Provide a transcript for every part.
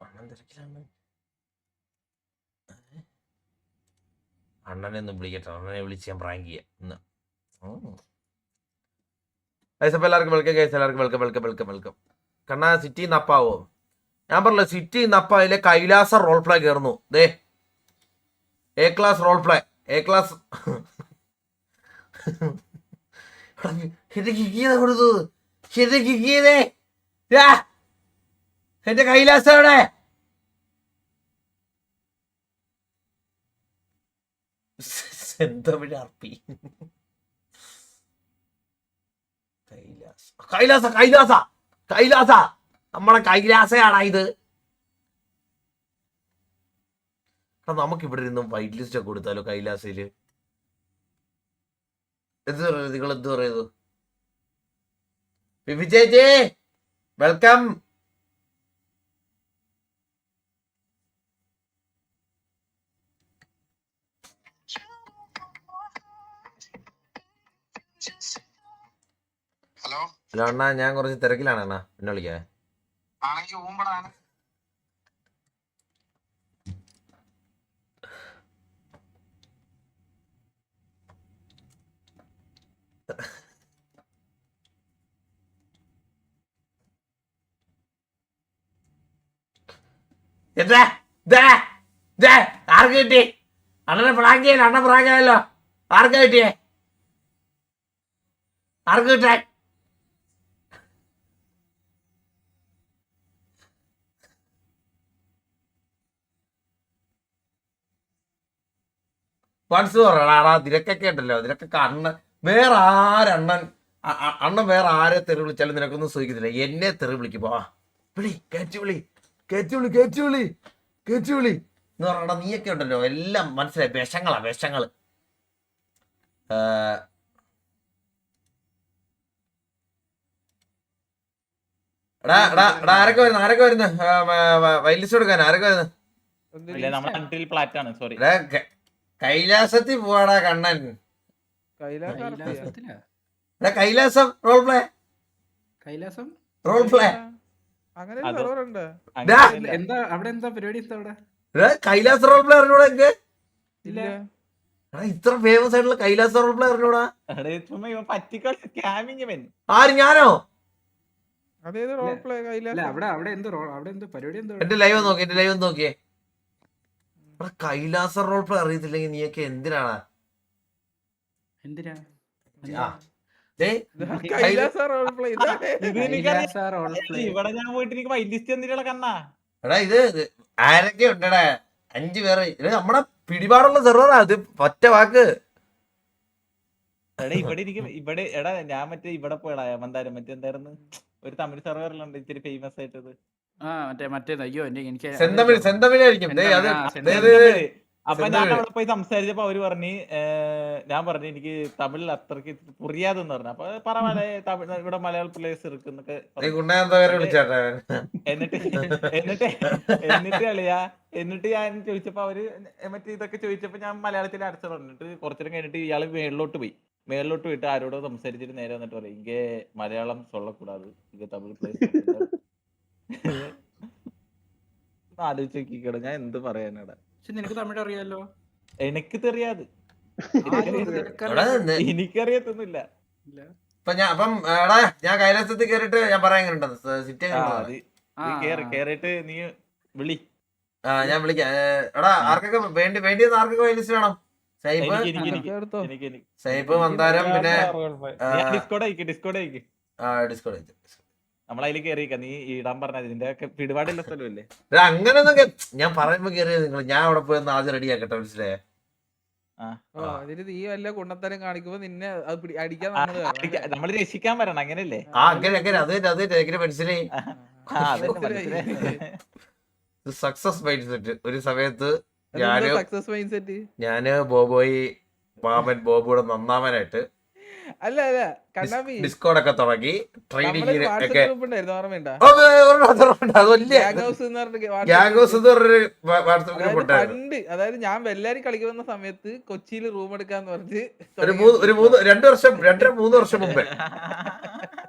അണ്ണൻ തിരക്കിലാണ്. അണ്ണനെ ഒന്ന് വിളിക്കട്ടെ, അണ്ണനെ വിളിച്ച് ഞാൻ പ്രാങ്ക് ചെയ്യാം ഇന്ന്. അപ്പൊ എല്ലാവർക്കും വെൽക്കം ഗൈസ്, എല്ലാവർക്കും വെൽക്കം വെൽക്കം വെൽക്കം വെൽക്കം. കണ്ണാ സിറ്റി നപ്പാവോ? ഞാൻ പറഞ്ഞില്ല, സിറ്റി നപ്പായിലെ കൈലാസ റോൾ പ്ലേ കയറുന്നു. ദേ A class role play, A class. എന്റെ കിക്കിയതാ കൊടുത്തത്, എന്റെ കിക്കിയതേ, എന്റെ കൈലാസം എവിടെ? സെന്തമിഴ് അർപ്പി. കൈലാസ കൈലാസ കൈലാസ കൈലാസ നമ്മളെ കൈലാസയാണാ ഇത്. നമുക്ക് ഇവിടെ ഇരുന്നും വൈറ്റ് ലിസ്റ്റ് ഒക്കെ കൊടുത്താലോ കൈലാസയില്? എന്ത് പറയുന്നത്, നിങ്ങൾ എന്ത് പറയുന്നു? ബിബി ചേച്ചി വെൽക്കം. ഹലോ ഹലോ അണ്ണാ, ഞാൻ കുറച്ച് തിരക്കിലാണ് അണ്ണാ, പിന്നെ വിളിക്കാ. ആണെങ്കിൽ ഊമ്പടാണ്. ആർക്ക് കിട്ടി? അണ്ണനെ പ്രാങ്ക് ചെയ്യല്ലോ, അണ്ണൻ പ്രാങ്ക് ആയല്ലോ. ആർക്കാ കിട്ടിയേ? ആർക്ക് കിട്ടാൻ? വൺസ് പറയടാ, നിനക്കൊക്കെ ഉണ്ടല്ലോ, നിനക്കൊക്കെ അണ്ണൻ വേറെ ആരണ്ണൻ അണ്ണൻ വേറെ ആരെ തെറി വിളിച്ചാലും നിനക്കൊന്നും സൂചിക്കത്തില്ല. എന്നെ തെറി വിളിക്കും. പോവാ വിളി, കയറ്റി വിളി, കയറ്റി വിളി, കയറ്റി വിളി, കയറ്റി വിളി എന്ന് പറഞ്ഞാ നീയൊക്കെ ഉണ്ടല്ലോ, എല്ലാം മനസ്സിലായി. വിഷങ്ങളാ വിഷങ്ങള്. എടാ എടാ എടാ, ആരൊക്കെ വരുന്നു, ആരൊക്കെ വരുന്നു? വൈലിസ്റ്റ് കൊടുക്കാൻ ആരൊക്കെ വരുന്നു? കൈലാസത്തിൽ പോവാടാ കണ്ണൻ. Kailasam role play, Kailasam role play. Kailasa role play അറിഞ്ഞൂടാ എനിക്ക്? ഇത്ര ഫേമസ് ആയിട്ടുള്ള കൈലാസ റോൾ പ്ലേ അറിഞ്ഞൂടാ? ആര്, ഞാനോ? എന്റെ ലൈവ് നോക്കി, എന്റെ ലൈവ് നോക്കിയേ. കൈലാസ റോൾ പ്ലേ അറിയത്തില്ലെങ്കിൽ നീയൊക്കെ എന്തിനാണ്? എടാ ഇത് ആരൊക്കെ ഉണ്ടടാ? 5 പേര്. ഇത് നമ്മടെ പിടിപാടുള്ള സെർവറാ ഇത്. ഒറ്റ വാക്ക്. ഇവിടെ എടാ ഞാൻ മറ്റേ ഇവിടെ പോയടാ, മന്ദാരം മറ്റേ എന്തായിരുന്നു ഒരു തമിഴ് സെർവറിലുണ്ട് ഇത്തിരി ഫേമസ് ആയിട്ടത്. സെന്തമിഴായിരിക്കും. അപ്പൊ ഞാൻ അവിടെ പോയി സംസാരിച്ചപ്പോ അവര് പറഞ്ഞ്, ഞാൻ പറഞ്ഞു എനിക്ക് തമിഴിൽ അത്രക്ക് പുറിയാതെന്ന് പറഞ്ഞു. അപ്പൊ പറ തമിഴ് ഇവിടെ മലയാള പ്ലേയേഴ്സ് ഇരിക്കുന്നൊക്കെ. എന്നിട്ട് എന്നിട്ട് എന്നിട്ട് കളിയാ എന്നിട്ട് ഞാൻ ചോദിച്ചപ്പോ അവര് മറ്റേ ഇതൊക്കെ ചോദിച്ചപ്പോ ഞാൻ മലയാളത്തിൽ അടച്ചു പറഞ്ഞിട്ട് കുറച്ചേരം കഴിഞ്ഞിട്ട് ഇയാള് മേളിലോട്ട് പോയിട്ട് ആരോടോ സംസാരിച്ചിട്ട് നേരെ വന്നിട്ട് പറയും ഇങ്ങ മലയാളം ചൊല്ലക്കൂടാது, ഇങ്ങ തമിഴ് പ്ലേയേഴ്സ് ആലോചിച്ച് നോക്കിക്കട. ഞാൻ എന്ത് പറയാനാടാ? നിനക്ക് തമിഴ് അറിയാലോ. എനിക്ക് தெரியாது, എനിക്കറിയത്തൊന്നുമില്ല. ഞാൻ കൈലാസത്തിൽ കേറിട്ട് ഞാൻ പറയാൻ കേറിട്ട് നീ വിളി. ഞാൻ വിളിക്കാം. എടാ ആർക്കൊക്കെ വേണ്ടിയെന്ന് ആർക്കൊക്കെ വൈലിസ്റ്റ് വേണം? സൈപ്പ്, മന്ദാരം, പിന്നെ ഡിസ്കോഡ് നമ്മളതിൽ കേറിയിരിക്ക. നീ ഇടാൻ പറഞ്ഞ ഇതിന്റെ ഒക്കെ പിടിപാടുള്ള സ്ഥലമല്ലേ? അങ്ങനൊന്നും ഞാൻ പറയുമ്പോ കേറിയത് നിങ്ങൾ. ഞാൻ അവിടെ പോയി ആദ്യം റെഡി ആക്കട്ടെ, മനസ്സിലായേ? നീ വല്ല കുണ്ണത്തരം കാണിക്കുമ്പോ നിന്നെ അടിക്കാൻ നമ്മള് രക്ഷിക്കാൻ വരണം, അങ്ങനെയല്ലേ? അങ്ങനെ മനസ്സിലായി. Success mind set. ഒരു സമയത്ത് ഞാന് ബോബോയി മാമൻ ബോബോയുടെ നന്നാവാനായിട്ട് ഡിസ്കോഡൊക്കെ തുടങ്ങി. ട്രെയിനിങ് പണ്ട്, അതായത് ഞാൻ എല്ലാരും കളിക്കുന്ന സമയത്ത് കൊച്ചിയിൽ റൂം എടുക്കാന്ന് പറഞ്ഞ് 2-3 വർഷം മുമ്പേ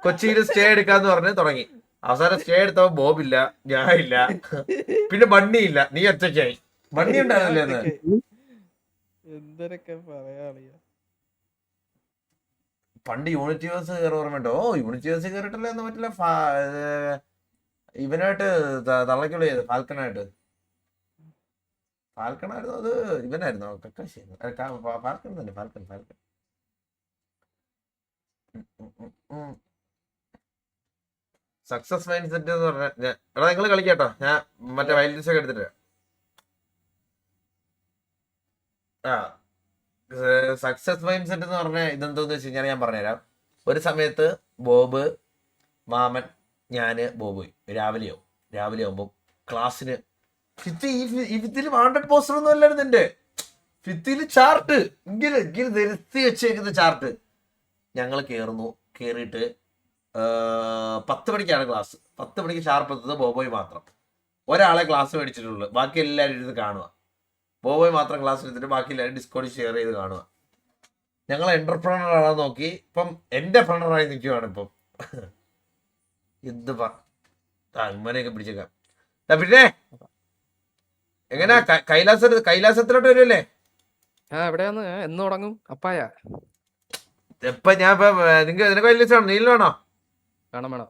കൊച്ചിയിൽ സ്റ്റേ എടുക്കാന്ന് പറഞ്ഞ് തുടങ്ങി. അവസാനം സ്റ്റേ എടുത്തപ്പോ ബോബില്ല, ഞാനില്ല, പിന്നെ ബണ്ണിയില്ല, നീ ഒറ്റയ്ക്കായി. ബണ്ണി ഉണ്ടായിരുന്നില്ലേ അന്ന്? എന്തൊക്കെ പറയാ അളിയാ. പണ്ട് യൂണിറ്റിവേഴ്സ് കയറി ഓർമ്മയുണ്ടോ? ഓ യൂണിറ്റിവേഴ്സ് കയറിയിട്ടല്ലേ എന്ന് പറ്റില്ല, ഇവനായിട്ട് തള്ളക്കുള്ളി ചെയ്ത് ഫാൽക്കണായിട്ട്. ഫാൽക്കണായിരുന്നു അത്, ഇവനായിരുന്നു കക്കാശി, ഫാൽക്കൺ തന്നെ, ഫാൽക്കൺ. സക്സസ് മൈൻഡ് സെറ്റ് എന്ന് പറഞ്ഞ എടാ നിങ്ങൾ കളിക്കാട്ടോ, ഞാൻ മറ്റേ വൈൽഡ്സ് ഒക്കെ എടുത്തിട്ട്. ആ സക്സസ് മൈൻഡ് സെറ്റ് എന്ന് പറഞ്ഞ ഇതെന്തോന്ന് വെച്ച് കഴിഞ്ഞാൽ ഞാൻ പറഞ്ഞുതരാം. ഒരു സമയത്ത് ബോബ്, മാമൻ, ഞാന്, ബോബ് രാവിലെ ആവുമ്പോൾ ക്ലാസ്സിന് ഫിത്തിൽ 100 പോസ്റ്റർ ഒന്നും അല്ലായിരുന്നു എന്റെ ഫിത്തിൽ. ചാർട്ട് ഇങ്ങനെ നിരത്തി വെച്ചേക്കുന്ന ചാർട്ട്. ഞങ്ങൾ കയറിയിട്ട് 10 മണിക്കാണ് ക്ലാസ്. 10 മണിക്ക് ഷാർപ്പ് എത്തുന്നത് ബോബോയ് മാത്രം. ഒരാളെ ക്ലാസ് മേടിച്ചിട്ടുള്ളൂ, ബാക്കി എല്ലാവരും ഇരുന്ന് കാണുക. ബോബോയ് മാത്രം ക്ലാസ് എടുത്തിട്ട് ബാക്കി എല്ലാവരും ഡിസ്കോഡിൽ ഷെയർ ചെയ്ത് കാണുക. ഞങ്ങൾ എന്റർപ്രണർ ആണെന്ന് നോക്കി ഇപ്പം എന്റെ ഫ്രണ്ടറായി നിൽക്കുവാണ് ഇപ്പം. എന്ത് ഇമ്മനെയൊക്കെ പിടിച്ചേക്കാം. പിന്നെ എങ്ങനെയാ കൈലാസത്തിലോട്ട് വരുമല്ലേ? എവിടെയാന്ന് എന്ന് തുടങ്ങും അപ്പായ? ഇപ്പൊ ഞാൻ നിനക്ക് കൈലാസാണോ, നീലിന് വേണോ? വേണം.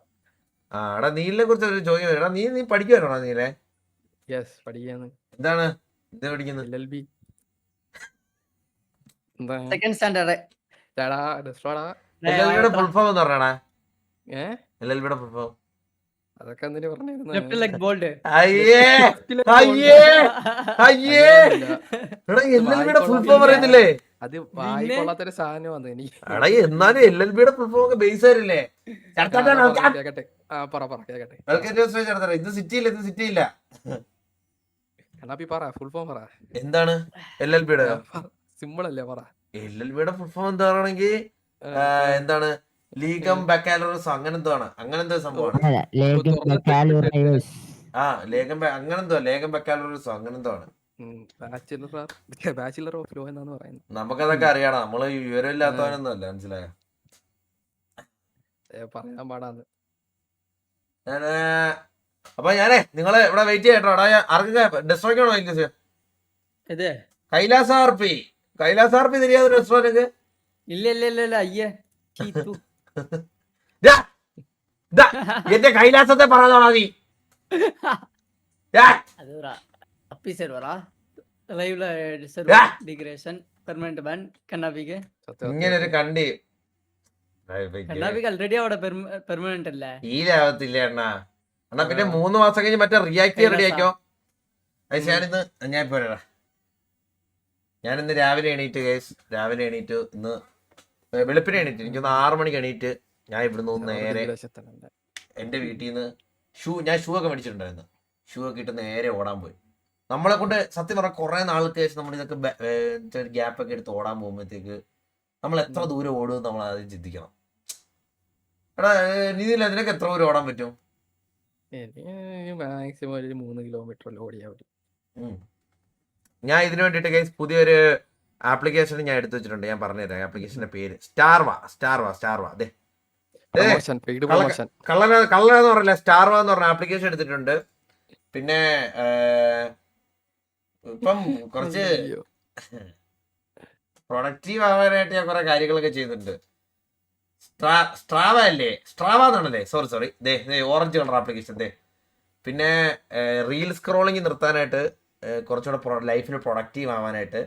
ആ എടാ നീലിനെ കുറിച്ച് ഒരു ചോദ്യം. എടാ നീ പഠിക്കുവാണോ നീലെ? യെസ് പഠിക്കാന്ന്. എന്താണ് ഇത് പഠിക്കുന്നത്? LLB. Second standard. LLBയുടെ ഫുൾ ഫോം എന്ന് പറഞ്ഞാടാ. ഏ LLBയുടെ ഫുൾ ഫോം അതൊക്കെ എന്തിനു ലെഫ്റ്റ് ലെഗ് ബോൾഡ്. അയ്യേ എടാ LLBയുടെ ഫുൾ ഫോം അറിയത്തില്ലേ? അത് വായിക്കൊള്ളാത്തൊരു സാധനമാണ് എനിക്ക്. എടാ എന്നാലും LLBയുടെ ഫുൾ ഫോം ഒക്കെ ബേസ് ആയില്ലേ? കേക്കട്ടെ. കേക്കട്ടെ. ഇത് സിറ്റി ഇല്ല. കണ്ണാപ്പി പറ, ഫുൾ ഫോം പറ. എന്താണ് LLBയുടെ? സിമ്പിൾ അല്ലേ പറ. LLBയുടെ ഫുൾ ഫോം എന്താണെങ്കിൽ എന്താണ്? ലീഗം ബക്കാലോറസ് അങ്ങനെന്തോ സംഭവമാണ്. ആ ലേഖം അങ്ങനെന്തോ ലേഖം ബക്കാലോറസോ അങ്ങനെന്തോ ആണ്. ബാച്ചിലർ ഓഫ് ലോ എന്നാണ് പറയുന്നത്. നമുക്കതൊക്കെ അറിയണം, നമ്മള് വിവരമില്ലാത്തവനൊന്നും അല്ല, മനസ്സിലായോ? പറയാൻ പാടാന്ന്. അപ്പൊ ഞാനേ നിങ്ങളെ ഇവിടെ വെയിറ്റ് ചെയ്യട്ടോ. ആർക്കൊക്കെ ഡെസ്ട്രോയ്ക്കാണോ ഇത് കൈലാസാർപ്പി തിരിയാതെ റെസ്റ്റോറന്റ്? ഇല്ല അയ്യേ എന്റെ കൈലാസത്തെ പറയാണോ നീ? அப்பி சர்வரா லைவ்ல டிகிரேஷன் பெர்மனன்ட் பேன் கண்ணாபிக்கு. ഇങ്ങനെ ഒരു കണ്ടി കണ്ണാപിക്ക് ആൾറെഡി അവിടെ പെർമനന്റ് അല്ലേ? ഈ ലാഭത്തില്ല അണ്ണാ. പിന്നെ 3 മാസം കഴിഞ്ഞ് മറ്റേ റിയാക്ട് റെഡി ആക്കോ. ഞാനിന്ന് രാവിലെ എണീറ്റ് ഇന്ന് വെളുപ്പിനെ എണീറ്റ് എനിക്കൊന്ന് 6 മണിക്ക് എണീറ്റ് ഞാൻ ഇവിടുന്ന് നേരെ എന്റെ വീട്ടിൽ നിന്ന് ഞാൻ ഷൂ ഒക്കെ മേടിച്ചിട്ടുണ്ടായിരുന്നു. ഷൂ ഒക്കെ ഇട്ട് നേരെ ഓടാൻ പോയി. നമ്മളെ കൊണ്ട് സത്യം പറഞ്ഞാൽ കുറെ നാൾക്ക് ശേഷം നമ്മൾ ഇതൊക്കെ ഗ്യാപ്പ് ഒക്കെ എടുത്ത് ഓടാൻ പോകുമ്പോഴത്തേക്ക് നമ്മൾ എത്ര ദൂരം ഓടും നമ്മൾ ആദ്യം ചിന്തിക്കണം. എടാ നീതിയിൽ അതിനൊക്കെ എത്ര ദൂരം ഓടാൻ പറ്റും? മാക്സിമം ഒരു 3 കിലോമീറ്റർ ഓടിയാ മതി. ഞാൻ ഇതിനു വേണ്ടിയിട്ട് ഗൈസ് പുതിയൊരു ആപ്ലിക്കേഷൻ ഞാൻ എടുത്തു വെച്ചിട്ടുണ്ട്. ഞാൻ പറഞ്ഞുതരാം ആപ്ലിക്കേഷന്റെ പേര്. സ്റ്റാർവാ. അതെ കള്ളനെന്ന് പറഞ്ഞില്ല, സ്റ്റാർവാ എന്ന് പറഞ്ഞ ആപ്ലിക്കേഷൻ എടുത്തിട്ടുണ്ട്. പിന്നെ ഇപ്പം കുറച്ച് പ്രൊഡക്റ്റീവ് ആവാനായിട്ട് ഞാൻ കുറെ കാര്യങ്ങളൊക്കെ ചെയ്യുന്നുണ്ട്. സ്ട്രാവ എന്നാണല്ലേ? Sorry orange colour application. പിന്നെ റീൽ സ്ക്രോളിങ് നിർത്താനായിട്ട് കുറച്ചുകൂടെ ലൈഫിൽ പ്രൊഡക്റ്റീവ് ആവാനായിട്ട്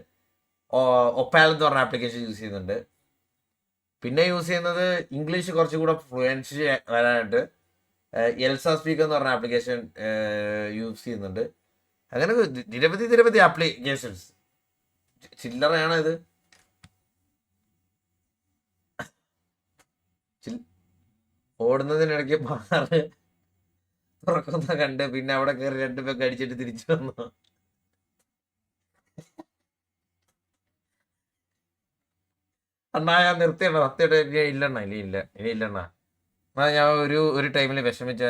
ഒപ്പാൽ എന്ന് പറഞ്ഞ ആപ്ലിക്കേഷൻ യൂസ് ചെയ്യുന്നുണ്ട്. പിന്നെ യൂസ് ചെയ്യുന്നത് ഇംഗ്ലീഷ് കുറച്ചുകൂടെ ഫ്ലുവൻസി വരാനായിട്ട് എൽസ സ്പീക്കർ എന്ന് പറഞ്ഞ ആപ്ലിക്കേഷൻ യൂസ് ചെയ്യുന്നുണ്ട്. അങ്ങനെ നിരവധി ആപ്ലിക്കേഷൻസ്. ചില്ലറയാണ് ഇത്. ഓടുന്നതിനിടയ്ക്ക് ബാറ് തുറക്കുന്ന കണ്ട് പിന്നെ അവിടെ കയറി 2 പേർക്ക് അടിച്ചിട്ട് തിരിച്ചു വന്നു. അണ്ണാ ഞാൻ നിർത്തിയണ്ണ, സത്യമായിട്ട് ഇല്ലണ്ണ, ഇനിയില്ലണ്ണ. ഞാൻ ഒരു ടൈമിൽ വിഷമിച്ച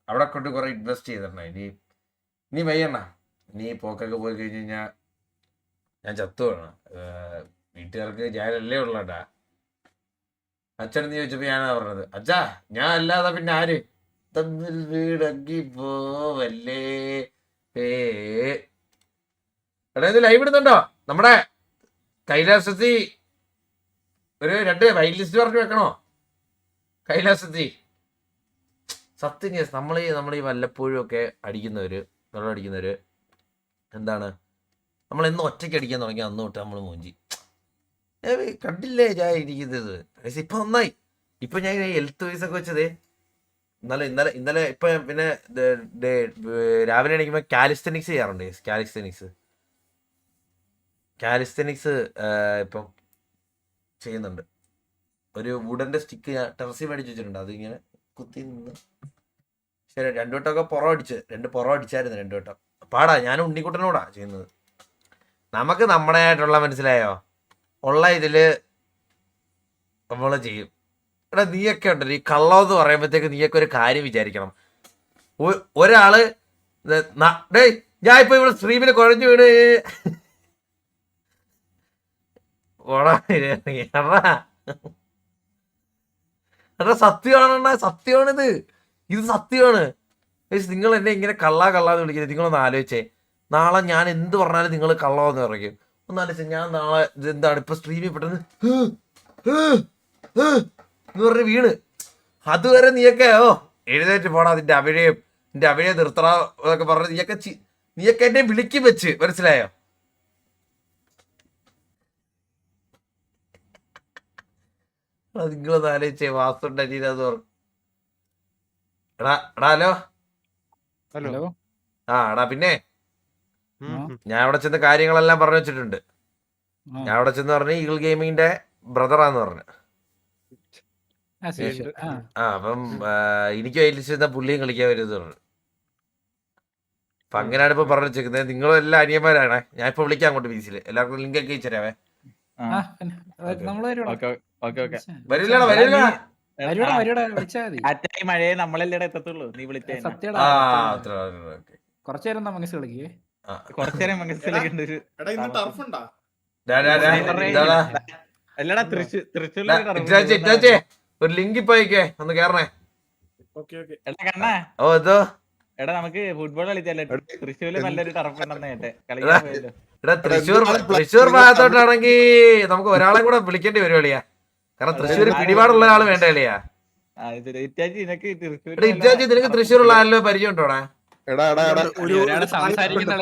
അവിടെ കൊണ്ട് കുറെ ഇൻവെസ്റ്റ് ചെയ്തണ്ണ. ഇനി വയ്യണ്ണ. ഇനി പോക്കൊക്കെ പോയി കഴിഞ്ഞ് കഴിഞ്ഞാൽ ഞാൻ ചത്തു വേണം. വീട്ടുകാർക്ക് ഞാനല്ലേ ഉള്ളടാ. അച്ഛനെന്ന് ചോദിച്ചപ്പോ ഞാനാ പറഞ്ഞത്, അച്ഛാ ഞാൻ അല്ലാതെ പിന്നെ ആര്? തമ്മിൽ വീടക്കി പോവല്ലേ. ഏ എടാ ഇത് ലൈവ് ഇടുന്നുണ്ടോ? നമ്മുടെ കൈലാസത്തി ഒരു 2 വൈറ്റ് ലിസ്റ്റ് പറഞ്ഞു വെക്കണോ? കൈലാസത്തി സത്യം കേസ് നമ്മൾ ഈ വല്ലപ്പോഴും ഒക്കെ അടിക്കുന്നവര്, വെള്ളം അടിക്കുന്നവര് എന്താണ്, നമ്മൾ എന്ന് ഒറ്റയ്ക്ക് അടിക്കാൻ തുടങ്ങി അന്ന് തൊട്ട് നമ്മൾ മൂഞ്ചി. കണ്ടില്ലേ ഞാൻ ഇരിക്കുന്നത്. ഇപ്പൊ നന്നായി. ഇപ്പൊ ഞാൻ ഹെൽത്ത് വൈസ് ഒക്കെ വെച്ചതേ ഇന്നലെ ഇപ്പൊ പിന്നെ രാവിലെ എണീക്കുമ്പോ കാലിസ്തനിക്സ് ചെയ്യാറുണ്ട്. കാലിസ്തനിക്സ് ഇപ്പം ചെയ്യുന്നുണ്ട്. ഒരു വുഡന്റെ സ്റ്റിക്ക് ഞാൻ ടെറസിൽ മേടിച്ച് വെച്ചിട്ടുണ്ട്. അതിങ്ങനെ കുത്തി നിന്ന് ശരി 2 വട്ടമൊക്കെ പുറം അടിച്ചായിരുന്നു 2 വട്ടം. പാടാ. ഞാൻ ഉണ്ണിക്കുട്ടനോടാ ചെയ്യുന്നത്. നമുക്ക് നമ്മുടേതായിട്ടുള്ള മനസ്സിലായോ ഉള്ള ഇതില് നമ്മൾ ചെയ്യും. എടാ നീയൊക്കെ ഉണ്ടല്ലോ ഈ കള്ളം എന്ന് പറയുമ്പോഴത്തേക്ക് നീയൊക്കെ ഒരു കാര്യം വിചാരിക്കണം. ഒരാള് ഡേയ് ഞാൻ ഇപ്പൊ ഇവിടെ സ്ട്രീമിൽ കുഴഞ്ഞു വീട് എടാ സത്യമാണിത്. ഇത് സത്യമാണ്. നിങ്ങൾ എന്നെ ഇങ്ങനെ കള്ളാന്ന് വിളിക്കുന്നത്. നിങ്ങളൊന്ന് ആലോചിച്ചേ. നാളെ ഞാൻ എന്ത് പറഞ്ഞാലും നിങ്ങൾ കള്ളമെന്ന് പറയും. ഒന്നാലോചിച്ച ഞാൻ നാളെ ഇതെന്താണ് ഇപ്പൊ സ്ട്രീമിൽ പെട്ടെന്ന് എന്ന് പറഞ്ഞ് വീണ് അതുവരെ നീയൊക്കെ എഴുന്നേറ്റ് പോടാ നിന്റെ അഭിനയം നിർത്തണ എന്നൊക്കെ പറഞ്ഞ് നീയൊക്കെ എന്നെ വിളിക്കും വെച്ച്. മനസ്സിലായോ? നിങ്ങളൊന്ന് ആലോചിച്ചേ. വാസുണ്ട് അനീനെന്ന് പറഞ്ഞു. എടാ ഹലോ. എടാ പിന്നെ ഞാൻ അവിടെ ചെന്ന് കാര്യങ്ങളെല്ലാം പറഞ്ഞു വെച്ചിട്ടുണ്ട്. ഞാൻ അവിടെ ചെന്ന് പറഞ്ഞു ഈഗിൾ ഗെയിമിങ്ങിന്റെ ബ്രദറാന്ന് പറഞ്ഞു. അപ്പം എനിക്ക് വൈലിച്ച പുള്ളിയും കളിക്കാൻ വരുമെന്ന് പറഞ്ഞു. അപ്പൊ അങ്ങനെയാണ് ഇപ്പൊ പറഞ്ഞു വെച്ചേക്കുന്നത്. നിങ്ങളും എല്ലാ അനിയന്മാരാണ്. ഞാൻ ഇപ്പൊ വിളിക്കാം അങ്ങോട്ട് ബീച്ചില്. എല്ലാവർക്കും ലിങ്ക് ഒക്കെ അയച്ചരാവേ. വരില്ല. മഴയെ നമ്മളല്ലേ എത്തത്തുള്ളൂ. നീ വിളിച്ചേ കുറച്ചേരം മംഗസ് കളിക്കേ. കുറച്ചേരം മംഗസിലേക്ക് ഒരു ലിങ്ക് ഇപ്പൊ അയക്കേ ഒന്ന് കേറണേ. എടാ നമുക്ക് ഫുട്ബോൾ കളിച്ചല്ലേ? തൃശ്ശൂരില് നല്ലൊരു ടർഫ് ഉണ്ടെന്ന് കേട്ടെ. എടാ തൃശ്ശൂർ ഭാഗത്തോട്ടാണെങ്കിൽ നമുക്ക് ഒരാളെ കൂടെ വിളിക്കേണ്ടി വരും കളിയാ. കാരണം തൃശ്ശൂർ പിടിപാടുള്ള ഒരാൾ വേണ്ട കളിയാ. നിനക്ക് തൃശ്ശൂരുള്ള ആരല്ലോ പരിചയം ഉണ്ടോടാ? ഒരാള് സംസാരിക്കുന്ന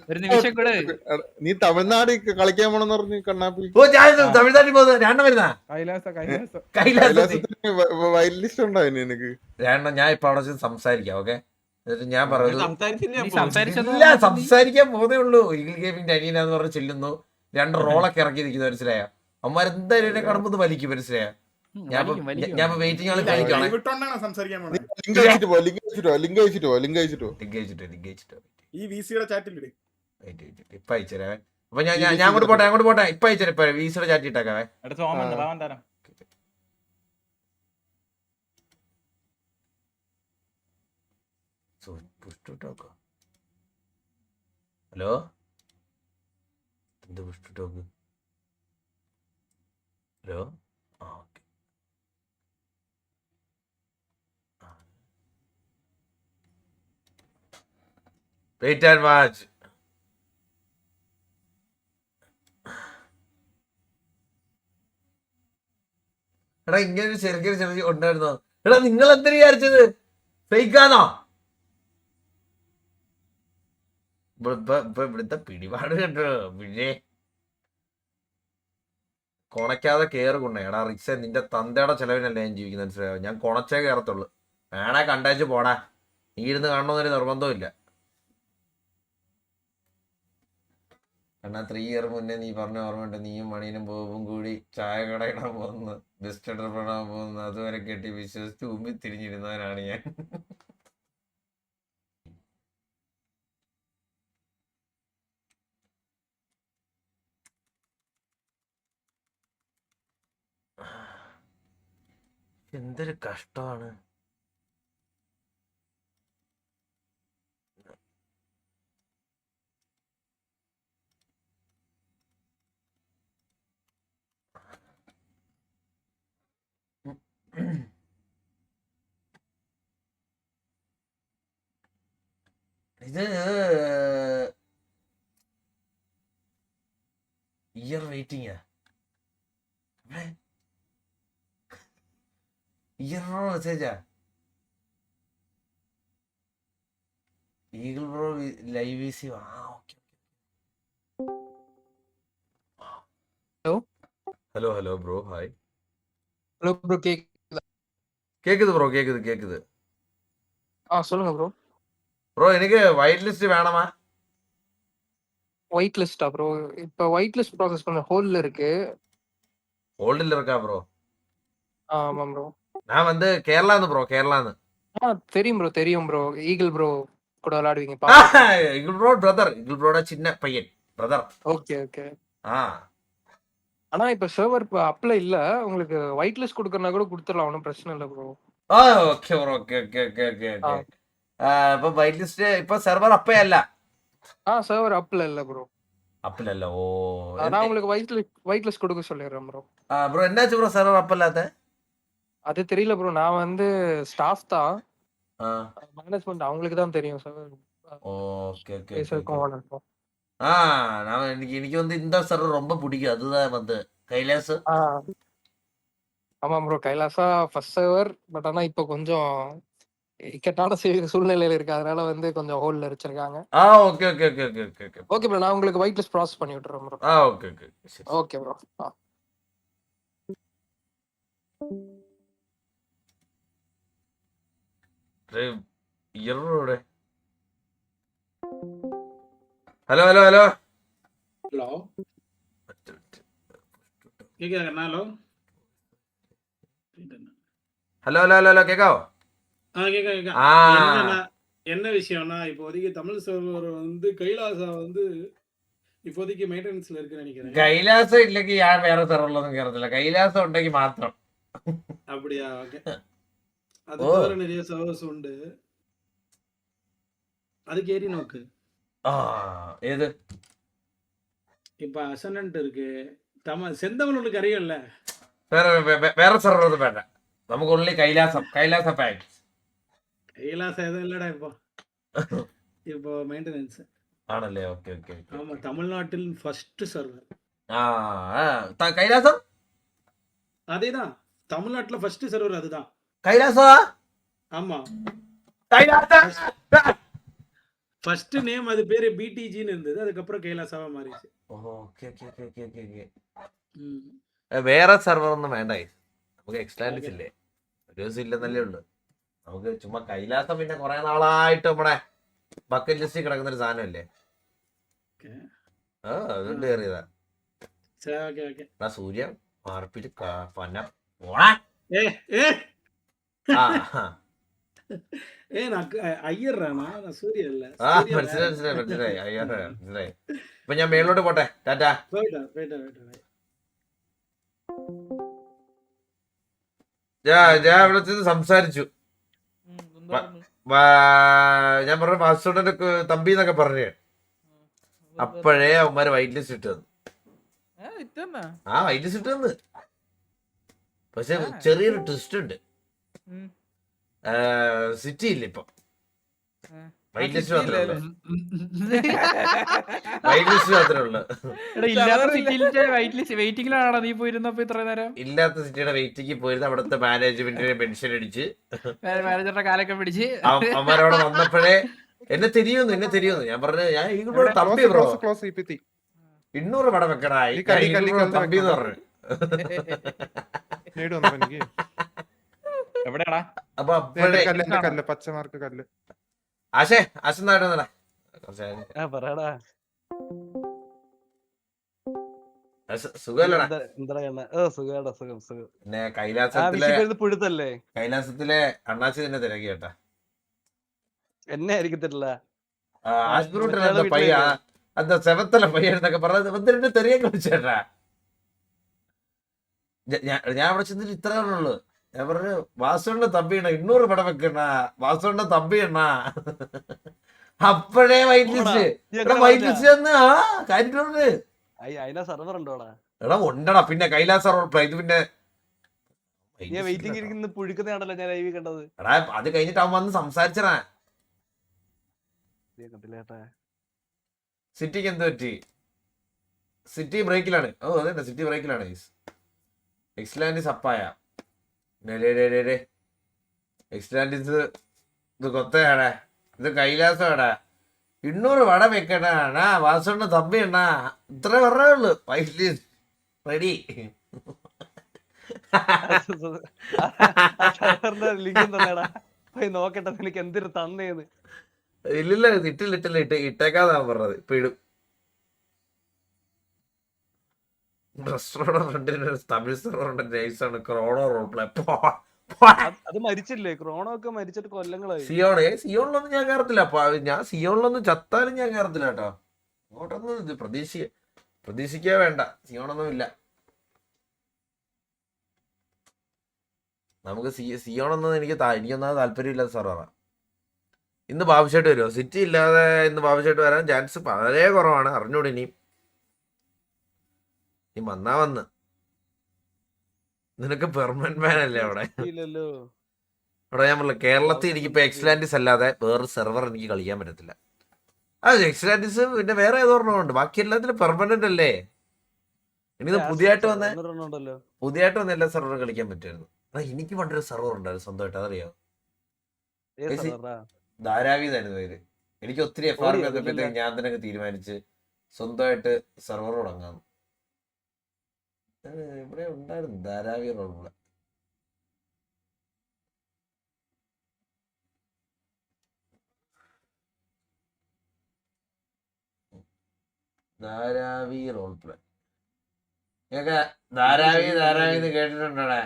ഒരു നിമിഷം കൂടെ. നീ തമിഴ്നാട് കളിക്കാൻ പോണെന്ന് പറഞ്ഞു കണ്ണാപ്പി. തമിഴ്നാട്ടിൽ പോകുന്നത് രണ്ട വരുന്ന വൈൽഡ് ലിസ്റ്റ് ഉണ്ടോ നിനക്ക്? രണ്ട ഞാൻ ഇപ്പൊ അവിടെ സംസാരിക്കാം. ഓക്കെ എന്നിട്ട് ഞാൻ പറയുന്നത് സംസാരിക്കാൻ പോകുന്നേ ഉള്ളൂ. ഈഗിൾ ഗെയിമിന്റെ അനിയനാന്ന് പറഞ്ഞ് ചെല്ലുന്നു. 2 റോളൊക്കെ ഇറക്കി നിൽക്കുന്നു. മനസ്സിലായോ? അമ്മമാരെന്തായാലും എന്നെ കടമ്പത് വലിക്കും. മനസ്സിലായോ? ഞാൻ വെയിറ്റിംഗ് ആള് കാണിക്കാണ്. ഇപ്പൊ അയച്ചേരാവേ. അപ്പൊ ഞാൻ അങ്ങോട്ട് പോട്ടെ. ഇപ്പൊ അയച്ചേരാ. ഇപ്പൊ വീസിയുടെ ചാറ്റ് ഇട്ടേക്കാവേ. ഹലോ എന്ത് push talk? Hello okay. Wait and watch. എടാ ഇങ്ങനെ ഒരു ചെറിയ ഉണ്ടായിരുന്നോ? എടാ നിങ്ങൾ എന്തിനു വിചാരിച്ചത്? ഫേക്കാണോ? ഇവിടുത്തെ പിടിപാട് കണ്ടോ? പിന്നെ കൊണയ്ക്കാതെ കയറ് കൊണ്ടേ. എടാ റിക്സെ നിന്റെ തന്തയുടെ ചെലവിനല്ലേ ഞാൻ ജീവിക്കുന്നത്. മനസ്സിലായോ? ഞാൻ കൊണച്ചേ കയറത്തുള്ളൂ. വേണേ കണ്ടേച്ച് പോടാ. നീ ഇരുന്ന് കാണണമെന്നൊരു നിർബന്ധമില്ല. കാരണം 3 ഇയർ മുന്നേ നീ പറഞ്ഞ ഓർമ്മയുണ്ട്. നീയും മണിയനും ബോബും കൂടി ചായ കടയിടാൻ പോകുന്നു, ബെസ്റ്റ് ഇടാൻ പോകുന്നു. അതുവരെ കെട്ടി വിശ്വസിച്ച് ഉമ്മി തിരിഞ്ഞിരുന്നവനാണ് ഞാൻ. എന്തൊരു കഷ്ടമാണ്. ഇത് ഇയർ വെയിറ്റിംഗാ ഇയറിനോ മെസ്സേജാ ഈഗിൾ ബ്രോ ലൈവ് വിസി ആ okay hello hello bro hi hello bro கேக்குது ப்ரோ கேக்குது சொல்லுங்க ப்ரோ. ப்ரோ எனக்கு ஒயிட் லிஸ்ட் வேணாமா ஒயிட் லிஸ்டா ப்ரோ? இப்போ ஒயிட் லிஸ்ட் ப்ராசஸ் பண்ண ஹோல்ல இருக்கு. ஹோல்டில் இருக்கா ப்ரோ? ஆமா ப்ரோ. நான் வந்து கேரளாந்து ப்ரோ கேரளாந்து. தெரியும் ப்ரோ. ஈகிள் ப்ரோ கூட விளையாடுவீங்க. ஈகிள் ப்ரோ பிரதர், ஈகிள் ப்ரோட சின்ன பையன் பிரதர். ஓகே. ஆ ஆனா இப்ப சர்வர் அப்ளை இல்ல. உங்களுக்கு ஒயிட் லிஸ்ட் கொடுக்கறனா கூட கொடுத்துடலாம், ஒன்றும் பிரச்சனை இல்லை ப்ரோ. ഓക്കെ ബ്രോ ഓക്കെ ഇപ്പൊ വൈറ്റ് ലിസ്റ്റ് ഇപ്പൊ സെർവർ അപ്പയല്ല. சர்வர் அப்ல இல்ல ப்ரோ. അപ്പിലല്ല. ഓ நான் உங்களுக்கு ஒயிட் லிஸ்ட் கொடுக்க சொல்லிடுறேன் ப்ரோ. ബ്രോ എന്നാച്ചു ബ്രോ സെർവർ അപ്പല്ലാത്ത? அது தெரியல ப்ரோ. நான் வந்து ஸ்டாஃப் தான், ആ மேனேஜ்மெண்ட் அவங்களுக்கு தான் தெரியும் சர்வர். ஓகே பேசுறதுக்கும் ஓனர். நான் எனக்கு வந்து இந்த சர்வர் ரொம்ப பிடிக்கும். அதுதான் வந்து கைலாஸ். ஆமா bro, Kailasa first server. But ஆனா இப்போ கொஞ்சம் இக்கட்டான சூழ்நிலையில இருக்கு, அதனால வந்து கொஞ்சம் ஹோல்ல வச்சிருக்காங்க. ஓகே ஓகே ப்ரோ, நான் உங்களுக்கு ஒயிட் லிஸ்ட் ப்ராசஸ் பண்ணி விட்டுறேன் ப்ரோ. Okay okay bro. இரவோட ஹலோ ஹலோ ஹலோ ஹலோ கேக்குதாங்கண்ணா? ஹலோ ஹலோ ஹலோ ஹலோ கேக்காவோ? கேட்க என்ன விஷயம்னா, இப்போதைக்கு தமிழ் சர்வர் வந்து கைலாசா வந்து இப்போதைக்கு மெயின்டெனன்ஸ்ல இருக்குன்னு நினைக்கிறேன். കൈലാസം ഇല്ലെങ്കിൽ ഞാൻ വേറെ സെർവറിലൊന്നും കയറത്തില്ല. കൈലാസം ഉണ്ടെങ്കിൽ മാത്രം. அப்படியா? ஓகே. அது தவிர நிறைய சர்வர்ஸ் உண்டு, அதுக்கு ஏறி நோக்கு. ഏത്? இப்ப அசனன்ட் இருக்கு, செந்தமிழ் ஒன்று கரையும்ல. വേറെ സെർവർ ഒന്നും വേണ്ട, നമുക്ക് ഉള്ളി കൈലാസ പാക്ക്. கைலாசம் எதுவும் இல்லடா இப்போ மெயின்டெனன்ஸ் ആണല്ലേ? ഓക്കെ. ஆமா, தமிழ்நாட்டில் ஃபர்ஸ்ட் சர்வர் കൈലാസം. அதேதான், தமிழ்நாட்டுல ஃபர்ஸ்ட் சர்வர் அதுதான். കൈലാസോ? ஆமா, കൈലാസം ஃபர்ஸ்ட் நேம் அது பேரு பிடிஜின்னு இருந்தது, அதுக்கப்புறம் கைலாசாவா மாறிச்சு. ഓക്കെ. വേറെ സെർവർ ഒന്നും വേണ്ട, നമുക്ക് എക്സ്റ്റാൻഡ്സ് ഇല്ലേ? ഒരു ദിവസം ഇല്ലെന്നല്ലേ ഉള്ളു. നമുക്ക് ചുമ്മാ കൈലാസം പിന്നെ കുറെ നാളായിട്ട് നമ്മുടെ ബക്കറ്റ് ലിസ്റ്റിൽ കിടക്കുന്ന ഒരു സാധനമല്ലേ? അതുകൊണ്ട് കയറിയതാ. സൂര്യ മാർപ്പിട്ട് പന്ന മനസ്സിലായി. അയ്യറായി. ഇപ്പൊ ഞാൻ മേളിലോട്ട് പോട്ടെ. ടാറ്റാ. ഞാൻ ഇവിടെ ചെന്ന് സംസാരിച്ചു. ഞാൻ പറഞ്ഞ മാസ്റ്ററുടെ തമ്പി എന്നൊക്കെ പറഞ്ഞേ. അപ്പോഴേ അവന്മാര് വൈറ്റ് ലിസ്റ്റ് ഇട്ടു തന്നു. വൈറ്റ് ലിസ്റ്റ് ഇട്ടു തന്നു. പക്ഷെ ചെറിയൊരു ട്വിസ്റ്റ് ഉണ്ട്. സിറ്റി ഇല്ല ഇപ്പൊ, വൈറ്റ് ലിസ്റ്റ് മാത്രമേ ഉള്ളൂ. വൈറ്റ് ലിസ്റ്റ് മാത്രമേ ഉള്ളൂ. ഇല്ലാത്ത സിറ്റിയുടെ വെയിറ്റിംഗ് പോയിരുന്ന അവിടുത്തെ മാനേജ്മെന്റിനെ പെൻഷൻ അടിച്ച് മാനേജറുടെ കാലൊക്കെ പിടിച്ച് അവന്മാരവിടെ വന്നപ്പോഴേ എന്നെ തിരിയുന്നു. ഞാൻ പറഞ്ഞു, ഞാൻ ഇവിടെ തമ്പി ബ്രോ 200 പടം വെക്കണായി തമ്പി എന്ന് പറഞ്ഞു. എവിടെയാടാ? അപ്പൊ അപ്പോഴേ പച്ചമാർക്ക് കല്ല് ആശനായിട്ടൊന്നല്ല സുഖല്ലടാ. പിന്നെ കൈലാസത്തിലെ അണ്ണാച്ചി തന്നെ തിരക്കി കേട്ടാ. എന്നെ ആയിരിക്കത്തില്ല, ആസ്പിറൂട്ടിൽ പയ്യ അത് സെവത്തല പയ്യ എന്നൊക്കെ പറഞ്ഞ തെറിയൊക്കെ വിളിച്ചേട്ടാ. ഞാൻ അവിടെ ചെന്നിട്ട് ഇത്ര ഉള്ളു. ഞാൻ പറഞ്ഞു, വാസുവിന്റെ തമ്പിയണ്ണ 200 പടം വെക്കണ, വാസുവിന്റെ തമ്പിയണ്ണ. അപ്പോഴേ വൈറ്റ് ലിസ്റ്റ് ചെന്ന് കാര്യമുണ്ട്. സർവർ ഉണ്ടോടാ? എടാ ഉണ്ടടാ, പിന്നെ കൈലാസ സർവർ. ഇത് പിന്നെ പുഴുക്കുന്നതാണല്ലോ ഞാൻ ലൈവ് കണ്ടത്. എടാ അത് കഴിഞ്ഞിട്ട് അവൻ വന്ന് സംസാരിച്ചടാ. സിറ്റിക്ക് എന്ത് പറ്റി? സിറ്റി ബ്രേക്കിലാണ്. ഓ അതെ, സിറ്റി ബ്രേക്കിലാണ്. എക്സ്ലാൻഡിസ് അപ്പായ എക്സ്ലാൻഡിസ് ഇത് കൊത്തയാടാ, ഇത് കൈലാസമാടാ. 200 വട വെക്കണ വാസുണ്ണ തമ്പിയണ്ണ, ഇത്ര പറഞ്ഞേ ഉള്ളു. റെഡി. നോക്കട്ടെ നിനക്ക് എന്തൊരു തന്നേന്ന്. ഇല്ലില്ല, ഇട്ടേക്കാതാ പറഞ്ഞത്. ഇപ്പൊ ഇടും. റെസ്റ്റോറന്റ് തമിഴ് റെസ്റ്റോറന്റ് നൈസാണ്. Chrono role play. അത് മരിച്ചില്ലേ? ക്രോണോ ഒക്കെ മരിച്ചിട്ട് കൊല്ലങ്ങളായി. സിയോണിലൊന്നും ഞാൻ കയറത്തില്ല. ഞാൻ സിയോണിലൊന്നും ചത്താലും ഞാൻ കയറത്തില്ല കേട്ടോ. അങ്ങോട്ടൊന്നും ഇത് പ്രതീക്ഷിക്കാ വേണ്ട. സിയോണൊന്നും ഇല്ല നമുക്ക്. സിയോണൊന്നും എനിക്കൊന്നും താല്പര്യമില്ലാത്ത സെർവറാണ്. ഇന്ന് ബാബുശേട്ട് വരുമോ? സിറ്റി ഇല്ലാതെ ഇന്ന് ബാബുശേട്ട് വരാൻ ചാൻസ് വളരെ കുറവാണ്. അറിഞ്ഞൂടെ ഇനിയും. നീ വന്നാ വന്ന്. നിനക്ക് പെർമനന്റ് ബാൻ അല്ലേ അവിടെ? അവിടെ ഞാൻ പറഞ്ഞില്ല, കേരളത്തിൽ എനിക്കിപ്പോ എക്സ്ലാൻഡിസ് അല്ലാതെ വേറെ സെർവർ എനിക്ക് കളിക്കാൻ പറ്റത്തില്ല. അത് എക്സ്ലാൻഡിസ് പിന്നെ വേറെ ഏതോർണ്ണമുണ്ട്. ബാക്കി എല്ലാത്തിലും പെർമനന്റ് അല്ലേ. എനിക്ക് പുതിയതായിട്ട് വന്ന എല്ലാ സെർവറും കളിക്കാൻ പറ്റുമായിരുന്നു. എനിക്ക് പണ്ടൊരു സെർവർ ഉണ്ടായിരുന്നു സ്വന്തമായിട്ട്, അതറിയാം. ധാരാവി എന്നായിരുന്നു പേര്. എനിക്ക് ഒത്തിരി FRP വന്നപ്പോഴത്തേക്ക് ഞാൻ തന്നെ തീരുമാനിച്ച് സ്വന്തമായിട്ട് സെർവർ തുടങ്ങാന്ന്. ഇവിടെ ഉണ്ടായിരുന്നു Dharavi role. Dharavi role play. ഞങ്ങൾക്ക് ധാരാവി എന്ന് കേട്ടിട്ടുണ്ടോടെ?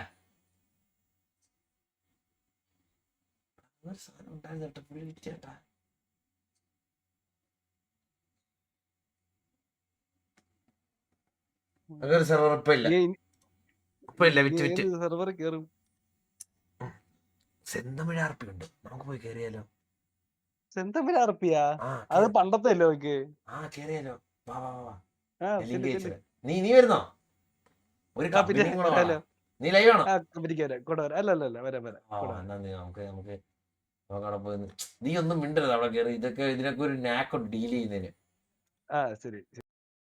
സാധനം ഉണ്ടായിരുന്നു കേട്ടോ, പുള്ളി വിറ്റേട്ടാ. അങ്ങനെ സെർവർ ഇപ്പൊ ഇല്ല, വിറ്റ്. സെർവർ കേറും. സെന്തമിഴ് RP ഉണ്ട്, നമുക്ക് പോയി കേറിയാലോ? സെന്തമിഴ് RPയാ? അത് പണ്ടത്തെ അല്ലേ? കേറിയാലോ? വാ. നീ വരുന്നോ? ഒരു കമ്പനി കൂടെ. നീ ലൈവ് ആണോ? നമുക്ക് അവിടെ പോയി. നീ ഒന്നും മിണ്ടരുത് അവിടെ കയറി. ഇതിനൊക്കെ ഒരു നാക്കുണ്ട് ഡീൽ ചെയ്യുന്നതിന്. ശരി.